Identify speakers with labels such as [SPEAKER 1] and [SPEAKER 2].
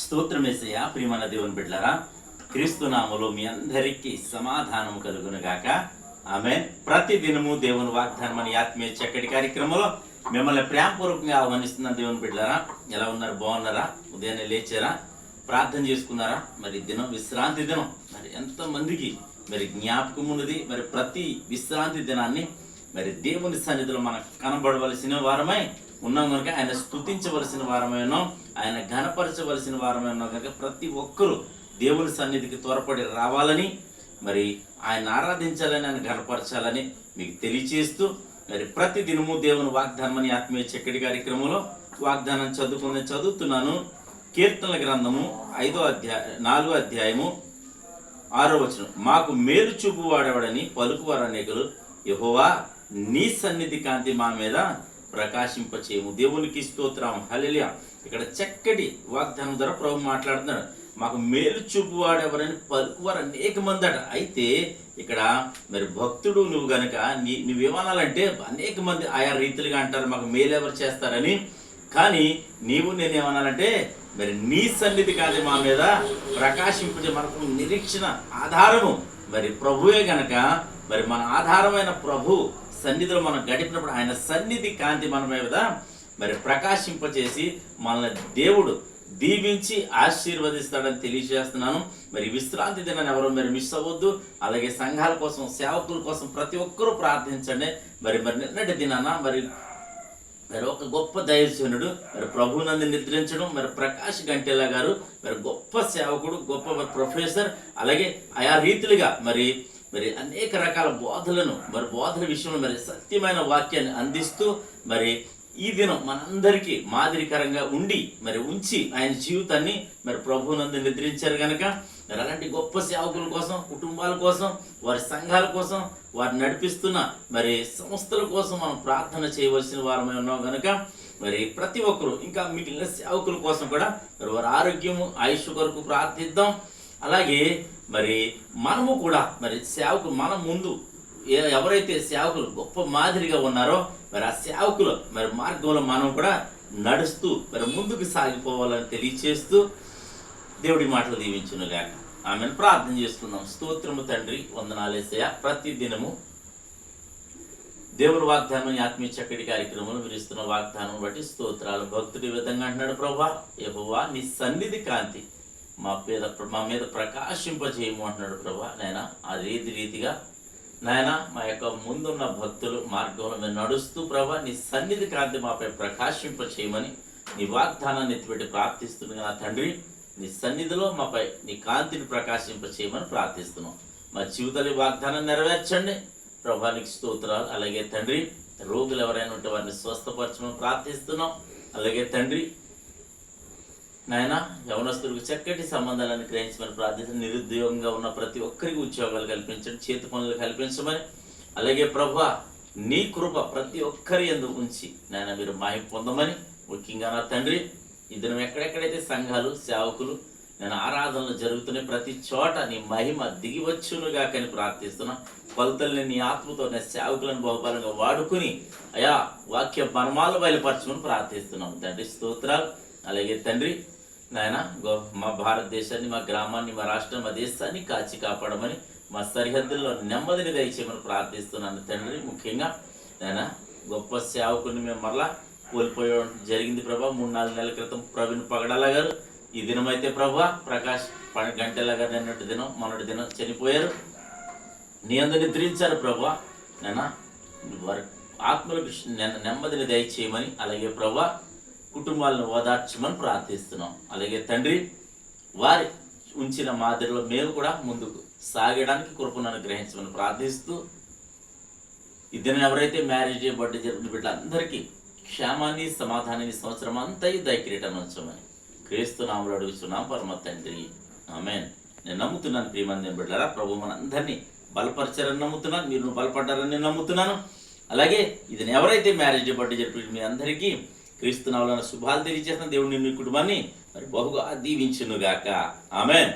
[SPEAKER 1] స్తోత్రమేసయ్య. ప్రియమైన దేవుని బిడ్డలారా, క్రీస్తు నామములో మీ అందరికీ సమాధానం కలుగును గాక. ఆమేన్. ప్రతి దినము దేవుని వాగ్దానం అని ఆత్మీయ చక్కటి కార్యక్రమంలో మిమ్మల్ని ప్రేమపూర్వకంగా ఆహ్వానిస్తున్న దేవుని బిడ్డలారా, ఎలా ఉన్నారు? బాగున్నారా? ఉదయాన్నే లేచారా? ప్రార్థన చేసుకున్నారా? మరి దినం విశ్రాంతి దినం. మరి ఎంతమందికి మరి జ్ఞాపకం ఉన్నది? మరి ప్రతి విశ్రాంతి దినాన్ని మరి దేవుని సన్నిధిలో మనకు కనబడవలసిన వారమై ఉన్నాం కనుక, ఆయన స్తుతించవలసిన వారమై ఉన్నాం, ఆయన ఘనపరచవలసిన వారమై ఉన్నాం కనుక ప్రతి ఒక్కరూ దేవుని సన్నిధికి త్వరపడి రావాలని, మరి ఆయన ఆరాధించాలని, ఆయన ఘనపరచాలని మీకు తెలియచేస్తూ, మరి ప్రతి దినము దేవుని వాగ్దానం అని ఆత్మీయ చక్కటి కార్యక్రమంలో వాగ్దానం చదువుతున్నాను. కీర్తనల గ్రంథము 4వ అధ్యాయము 6వ వచనం. మాకు మేలు చూపు వాడేవాడని పలుకువారు అనేకులు, యెహోవా నీ సన్నిధి కాంతి మా మీద ప్రకాశింపచేయము. దేవునికి స్తోత్రం. హల్లెలూయా. ఇక్కడ చక్కటి వాగ్దానం ద్వారా ప్రభు మాట్లాడుతున్నాడు. మాకు మేలు చూపు వాడెవరని పలుకువారు అనేక మంది అట. అయితే ఇక్కడ మరి భక్తుడు నువ్వు గనక నువ్వేమనాలంటే, అనేక మంది ఆయా రీతిలుగా అంటారు మాకు మేలు ఎవరు చేస్తారని. కానీ నేనేమనాలంటే, మరి నీ సన్నిధి కాదు మా మీద ప్రకాశింపజే. మనకు నిరీక్షణ ఆధారము మరి ప్రభువే గనక, మరి మన ఆధారమైన ప్రభు సన్నిధిలో మనం గడిపినప్పుడు ఆయన సన్నిధి కాంతి మన మీద మరి ప్రకాశింపచేసి మనల్ని దేవుడు దీవించి ఆశీర్వదిస్తాడని తెలియజేస్తున్నాను. మరి విశ్రాంతి దినాన్ని ఎవరో మరి మిస్ అవ్వద్దు. అలాగే సంఘాల కోసం, సేవకుల కోసం ప్రతి ఒక్కరూ ప్రార్థించండి. మరి నిన్నటి దినాన మరి ఒక గొప్ప దైవజనుడు మరి ప్రభువునందు నిద్రించడం, మరి ప్రకాష్ గంటెలా గారు మరి గొప్ప సేవకుడు, గొప్ప ప్రొఫెసర్, అలాగే ఆయా రీతులుగా మరి అనేక రకాల బోధల విషయంలో మరి సత్యమైన వాక్యాన్ని అందిస్తూ మరి ఈ దినం మనందరికీ మాదిరికరంగా ఉంచి ఆయన జీవితాన్ని మరి ప్రభువునందు నిద్రించారు కనుక, మరి అలాంటి గొప్ప సేవకుల కోసం, కుటుంబాల కోసం, వారి సంఘాల కోసం, వారిని నడిపిస్తున్న మరి సంస్థల కోసం మనం ప్రార్థన చేయవలసిన వారమై ఉన్నాం కనుక, మరి ప్రతి ఒక్కరూ ఇంకా మిగిలిన సేవకుల కోసం కూడా మరి వారి ఆరోగ్యము, ఆయుష్ కొరకు ప్రార్థిద్దాం. అలాగే మరి మనము కూడా మరి సేవకులు, మన ముందు ఎవరైతే సేవకులు గొప్ప మాదిరిగా ఉన్నారో మరి ఆ సేవకుల మరి మార్గంలో మనం కూడా నడుస్తూ మరి ముందుకు సాగిపోవాలని తెలియచేస్తూ దేవుడి మాటలు దీవించును గాక. ఆమెను ప్రార్థన చేసుకుందాం. స్తోత్రము తండ్రి, వందనాలు యేసయ్య. ప్రతి దినము దేవుని వాగ్దానం ఆత్మీయ చక్కటి కార్యక్రమంలో మీరు ఇస్తున్న వాగ్దానం బట్టి స్తోత్రాలు. భక్తుడు ఈ విధంగా అంటున్నాడు, ప్రభువా యెహోవా నీ సన్నిధి కాంతి మా మీద ప్రకాశింపజేయము అంటున్నాడు. ప్రభా నాయనా, అదే రీతిగా నాయన మా యొక్క ముందున్న భక్తులు మార్గంలో మేము నడుస్తూ ప్రభా నీ సన్నిధి కాంతి మాపై ప్రకాశింపచేయమని నీ వాగ్దానాన్ని ఎత్తిపెట్టి ప్రార్థిస్తున్నాం నా తండ్రి. నీ సన్నిధిలో మాపై నీ కాంతిని ప్రకాశింపచేయమని ప్రార్థిస్తున్నాం. మా జీవితాల వాగ్దానం నెరవేర్చండి ప్రభా, నీకు స్తోత్రాలు. అలాగే తండ్రి, రోగులు ఎవరైనా ఉంటే వారిని స్వస్థపరచమని ప్రార్థిస్తున్నాం. అలాగే తండ్రి నాయన, యవనస్తులకు చక్కటి సంబంధాలను గ్రహించమని ప్రార్థించండి. నిరుద్యోగంగా ఉన్న ప్రతి ఒక్కరికి ఉద్యోగాలు కల్పించండి, చేతి పనులు కల్పించమని. అలాగే ప్రభువా నీ కృప ప్రతి ఒక్కరి యందు ఉంచి నాయన మీరు మహిమ పొందమని. ముఖ్యంగా నా తండ్రి, ఈ దినం ఎక్కడెక్కడైతే సంఘాలు, సేవకులు నేను ఆరాధనలు జరుగుతున్నాయి ప్రతి చోట నీ మహిమ దిగివచ్చునుగా కానీ ప్రార్థిస్తున్నా. కొలతల్ని నీ ఆత్మతో నేను సేవకులను బహుబలంగా వాడుకుని అయా వాక్య మర్మాలు బయలుపరచమని ప్రార్థిస్తున్నాం తండ్రి. స్తోత్రాలు. అలాగే తండ్రి నాయన, మా భారతదేశాన్ని, మా గ్రామాన్ని, మా రాష్ట్రం, మా దేశాన్ని కాచి కాపాడమని, మా సరిహద్దుల్లో నెమ్మదిని దయచేయమని ప్రార్థిస్తున్నాను తండ్రి. ముఖ్యంగా నాయన గొప్ప సేవకుని మేము మరలా కోల్పోయడం జరిగింది ప్రభా. 3-4 నెలల క్రితం ప్రవీణ్ పగడాల గారు, ఈ దినమైతే ప్రభా ప్రకాష్ గంటెల గారు నిన్నటి దినం మొన్నటి దినం చనిపోయారు. నీ అందు నిద్రించారు ప్రభా. నాయన వారి ఆత్మలకు నెమ్మదిని దయచేయమని, అలాగే ప్రభా కుటుంబాలను ఓదార్చమని ప్రార్థిస్తున్నాం. అలాగే తండ్రి, వారి ఉంచిన మాదిరిలో మేము కూడా ముందుకు సాగడానికి కృపను అనుగ్రహించమని ప్రార్థిస్తూ, ఈ దినం ఎవరైతే మ్యారేజ్ బర్త్డే జరిపిన బిడ్డలందరికీ క్షేమాన్ని, సమాధానాన్ని సంవత్సరం అంతయు దయకిరీటం ఉంచమని క్రీస్తు నామములో అడుగుతున్నాం పరమ తండ్రి. ఆమేన్. నేను నమ్ముతున్నాను ప్రియమంది బిడ్డలారా, ప్రభు మనందరినీ బలపరిచారని నమ్ముతున్నాను, మీరు బలపడ్డారని నమ్ముతున్నాను. అలాగే ఇది ఎవరైతే మ్యారేజ్ బర్త్డే జరిపి మీ అందరికీ క్రీస్తు నామములో శుభాలు తెలియజేస్తున్న దేవుడిని, మీ కుటుంబాన్ని మరి బహుగా దీవించునుగాక. ఆమేన్.